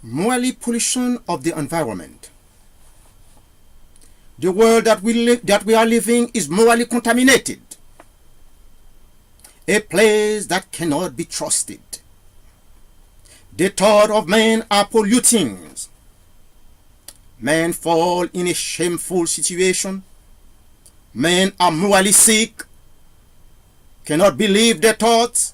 Morally pollution of the environment. The world that we are living is morally contaminated. A place that cannot be trusted. The thoughts of men are polluting. Men fall in a shameful situation. Men are morally sick. Cannot believe their thoughts.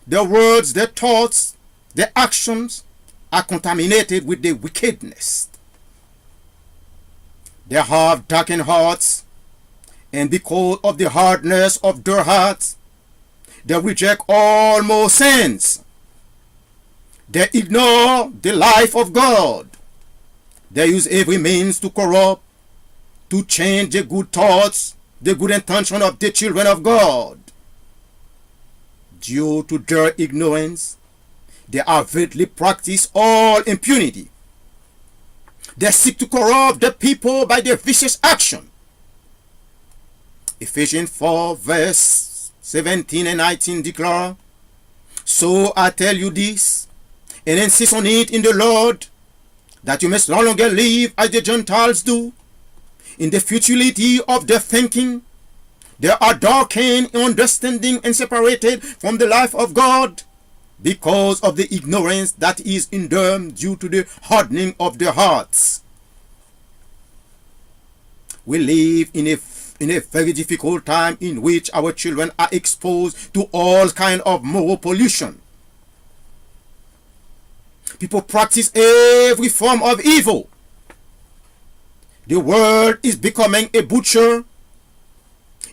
Their words, their thoughts, their actions are contaminated with the wickedness. They have darkened hearts, and because of the hardness of their hearts, they reject all more sins. They ignore the life of God. They use every means to corrupt, to change the good thoughts, the good intention of the children of God. Due to their ignorance, they avidly practice all impunity. They seek to corrupt the people by their vicious action. Ephesians 4 verse 17 and 19 declare, "So I tell you this, and insist on it in the Lord, that you must no longer live as the Gentiles do, in the futility of their thinking. They are darkened in understanding and separated from the life of God, because of the ignorance that is in them due to the hardening of their hearts." We live in a very difficult time in which our children are exposed to all kinds of moral pollution. People practice every form of evil. The world is becoming a butcher.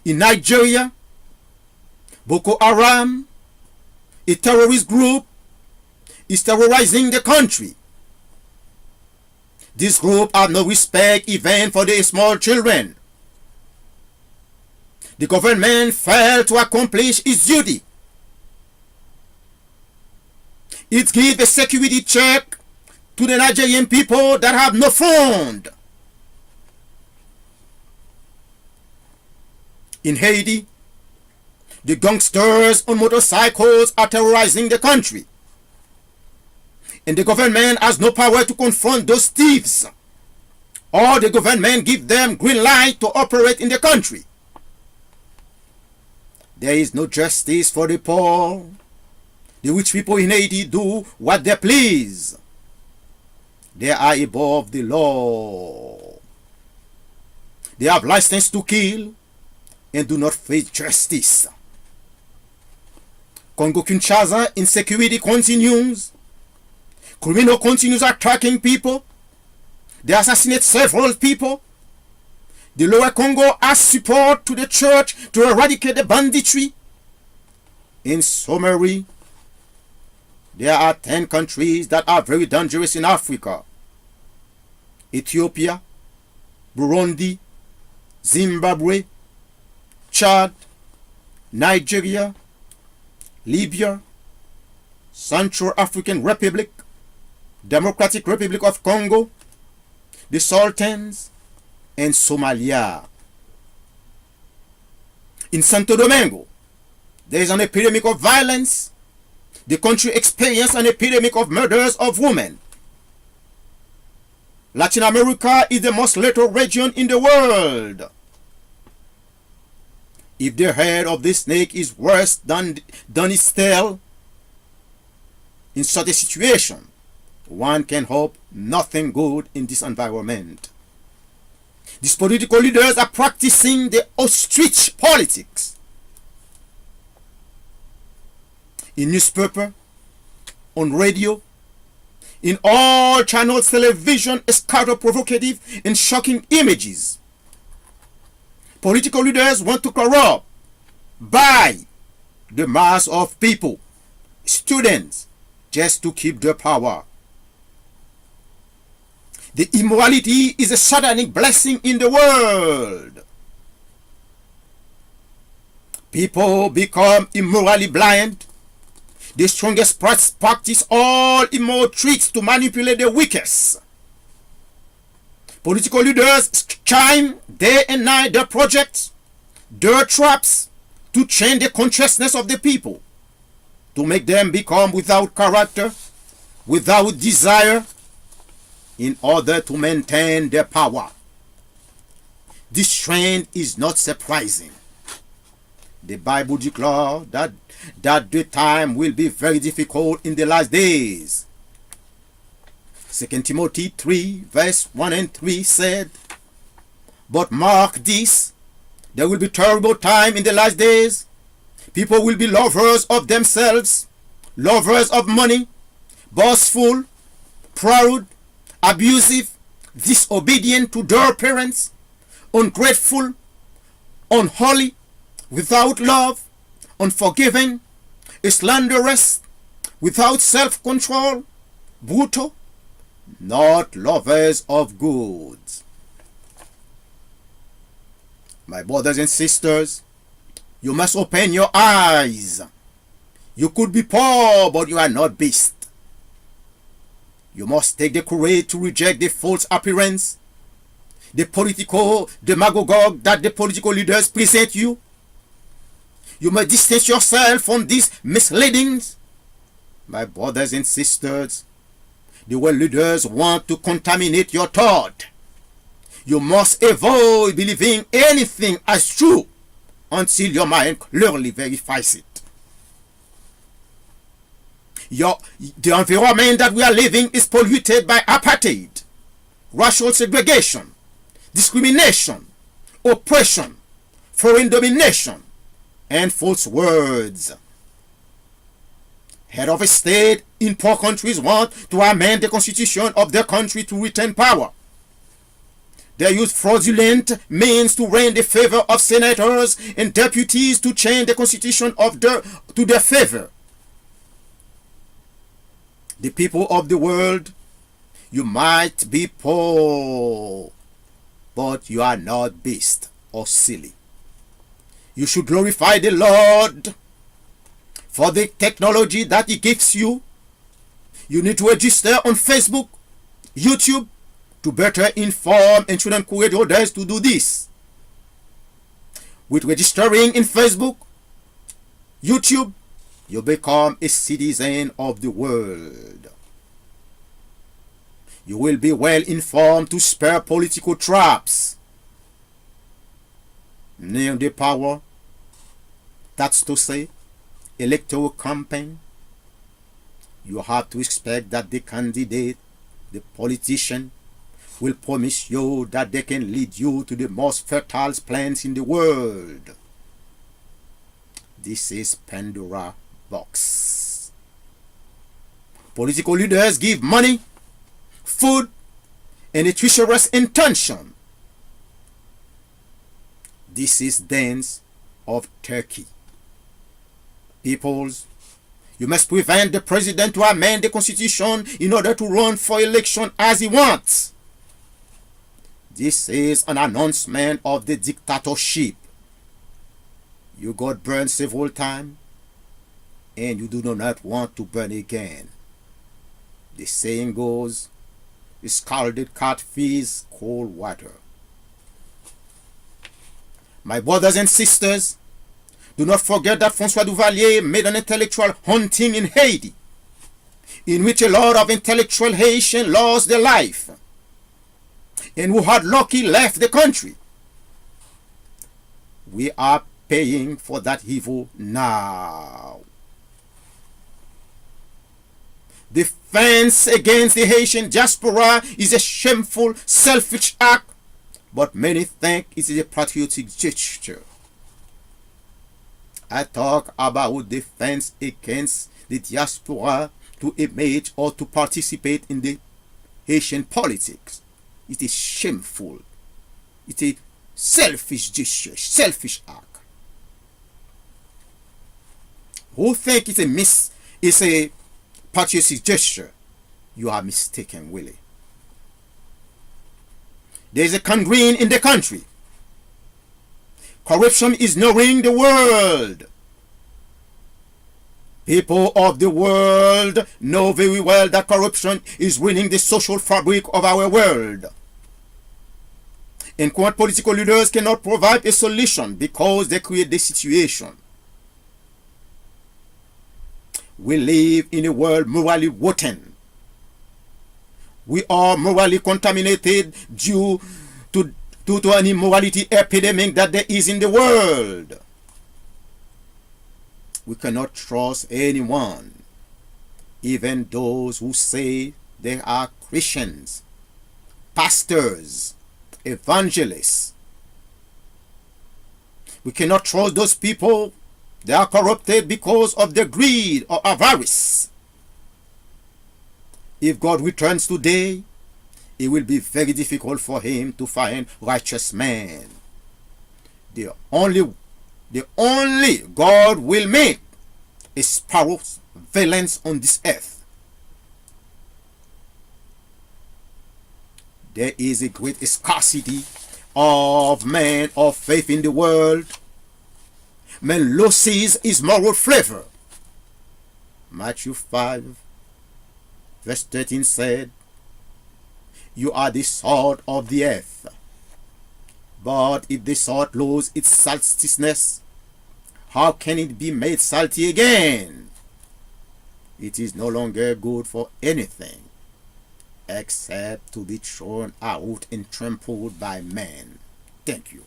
In Nigeria, Boko Haram, a terrorist group, is terrorizing the country. This group have no respect even for the small children. The government failed to accomplish its duty. It gives a security check to the Nigerian people that have no fund. In Haiti, the gangsters on motorcycles are terrorizing the country, and the government has no power to confront those thieves, or the government gives them green light to operate in the country. There is no justice for the poor. The rich people in Haiti do what they please. They are above the law. They have license to kill and do not face justice. Congo-Kinshasa insecurity continues. Criminals continues attacking people. They assassinate several people. The Lower Congo has support to the church to eradicate the banditry. In summary, there are 10 countries that are very dangerous in Africa: Ethiopia, Burundi, Zimbabwe, Chad, Nigeria, Libya, Central African Republic, Democratic Republic of Congo, the Sultans, and Somalia. In Santo Domingo, there is an epidemic of violence. The country experienced an epidemic of murders of women. Latin America is the most lethal region in the world. If the head of the snake is worse than its tail, in such a situation, one can hope nothing good in this environment. These political leaders are practicing the ostrich politics. In newspaper, on radio, in all channels, television scatter provocative and shocking images. Political leaders want to corrupt, buy the mass of people, students, just to keep their power. The immorality is a satanic blessing in the world. People become immorally blind. The strongest practice all immoral tricks to manipulate the weakest. Political leaders chime day and night their projects, their traps, to change the consciousness of the people, to make them become without character, without desire in order to maintain their power. This trend is not surprising. The Bible declares that the time will be very difficult in the last days. 2 Timothy 3 verse 1 and 3 said, "But mark this, there will be terrible time in the last days. People will be lovers of themselves, lovers of money, boastful, proud, abusive, disobedient to their parents, ungrateful, unholy, without love, unforgiving, slanderous, without self-control, brutal, not lovers of good." My brothers and sisters, you must open your eyes. You could be poor, but you are not beast. You must take the courage to reject the false appearance, the political demagogue that the political leaders present you. You must distance yourself from these misleadings. My brothers and sisters, the world leaders want to contaminate your thought. You must avoid believing anything as true until your mind clearly verifies it. The environment that we are living is polluted by apartheid, racial segregation, discrimination, oppression, foreign domination, and false words. Head of a state in poor countries want to amend the constitution of their country to retain power. They use fraudulent means to win the favor of senators and deputies to change the constitution to their favor. The people of the world, you might be poor, but you are not beast or silly. You should glorify the Lord for the technology that He gives you. You need to register on Facebook, YouTube, to better inform and should encourage others to do this. With registering in Facebook, YouTube, you become a citizen of the world. You will be well informed to spare political traps. Near the power, that's to say, electoral campaign, you have to expect that the candidate, the politician, will promise you that they can lead you to the most fertile plants in the world. This is Pandora's box. Political leaders give money, food, and a treacherous intention. This is dance of Turkey. Peoples, you must prevent the president to amend the constitution in order to run for election as he wants. This is an announcement of the dictatorship. You got burned several times, and you do not want to burn again. The saying goes, "A scalded cat feeds cold water." My brothers and sisters, do not forget that François Duvalier made an intellectual hunting in Haiti, in which a lot of intellectual Haitians lost their life, and who had lucky left the country. We are paying for that evil now. Defense against the Haitian diaspora is a shameful, selfish act, but many think it is a patriotic gesture. I talk about defense against the diaspora to image or to participate in the Haitian politics. It is shameful. It is selfish gesture, selfish act. Who think it's a patriotic gesture? You are mistaken, Willie. There is a gangrene in the country. Corruption is gnawing the world. People of the world know very well that corruption is ruining the social fabric of our world. And current political leaders cannot provide a solution because they create the situation. We live in a world morally rotten, We are morally contaminated due to an immorality epidemic that there is in the world. We cannot trust anyone, even those who say they are Christians, pastors, evangelists. We cannot trust those people. They are corrupted because of their greed or avarice. If God returns today, it will be very difficult for him to find righteous men. The only God will make is power's valence on this earth. There is a great scarcity of men of faith in the world. Man loses his moral flavor. Matthew 5 verse 13 said, "You are the salt of the earth. But if the salt loses its saltiness, how can it be made salty again? It is no longer good for anything except to be thrown out and trampled by men." Thank you.